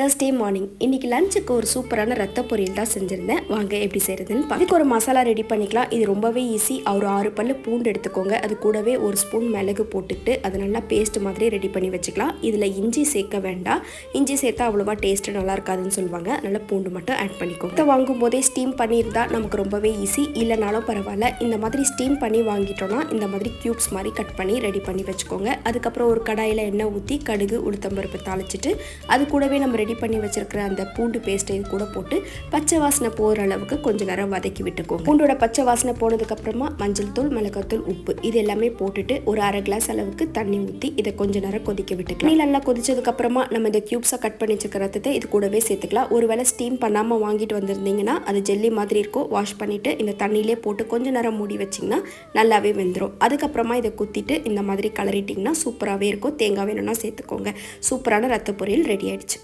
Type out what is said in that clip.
Thursday morning இன்னைக்கு லஞ்சுக்கு ஒரு சூப்பரான ரத்த பொரியல் தான் செஞ்சுருந்தேன். வாங்க எப்படி செய்கிறதுன்னு இதுக்கு ஒரு மசாலா ரெடி பண்ணிக்கலாம். இது ரொம்பவே ஈஸி. ஒரு 6 பல்லு பூண்டு எடுத்துக்கோங்க. அது கூடவே ஒரு ஸ்பூன் மிளகு போட்டுட்டு அது நல்லா பேஸ்ட் மாதிரி ரெடி பண்ணி வச்சுக்கலாம். இதில் இஞ்சி சேர்க்க வேண்டாம். இஞ்சி சேர்த்தா அவ்வளோவா டேஸ்ட்டு நல்லா இருக்காதுன்னு சொல்லுவாங்க. நல்லா பூண்டு மட்டும் ஆட் பண்ணிக்கோங்க. இதை வாங்கும் போதே ஸ்டீம் பண்ணியிருந்தா நமக்கு ரொம்பவே ஈஸி. இல்லைனாலும் பரவாயில்ல. இந்த மாதிரி ஸ்டீம் பண்ணி வாங்கிட்டோன்னா இந்த மாதிரி க்யூப்ஸ் மாதிரி கட் பண்ணி ரெடி பண்ணி வச்சுக்கோங்க. அதுக்கப்புறம் ஒரு கடாயில் எண்ணெய் ஊற்றி கடுகு உளுத்தம்பருப்பு தாளிச்சிட்டு அது கூடவே நம்ம ரெடி பண்ணி வச்சிருக்கிற அந்த பூண்டு பேஸ்ட்டை இது கூட போட்டு பச்சை வாசனை போகிற அளவுக்கு கொஞ்சம் நேரம் வதக்கி விட்டுக்கோங்க. பூண்டோட பச்சை வாசனை போனதுக்கு அப்புறமா மஞ்சள் தூள், மிளகாத்தூள், உப்பு இது எல்லாமே போட்டுட்டு ஒரு அரை கிளாஸ் அளவுக்கு தண்ணி ஊற்றி இதை கொஞ்ச நேரம் கொதிக்க விட்டுக்கலாம். நல்லா கொதிச்சதுக்கு அப்புறமா நம்ம இந்த கியூப்ஸை கட் பண்ணி வச்சுக்கிற ரத்தத்தை இது கூடவே சேர்த்துக்கலாம். ஒருவேளை ஸ்டீம் பண்ணாமல் வாங்கிட்டு வந்திருந்தீங்கன்னா அது ஜெல்லி மாதிரி இருக்கும். வாஷ் பண்ணிட்டு இந்த தண்ணியிலே போட்டு கொஞ்ச நேரம் மூடி வச்சிங்கன்னா நல்லாவே வெந்துடும். அதுக்கப்புறமா இதை குத்திட்டு இந்த மாதிரி கலரிட்டிங்கன்னா சூப்பராகவே இருக்கும். தேங்காய் வேணும்னா சேர்த்துக்கோங்க. சூப்பரான ரத்த பொரியல் ரெடி ஆயிடுச்சு.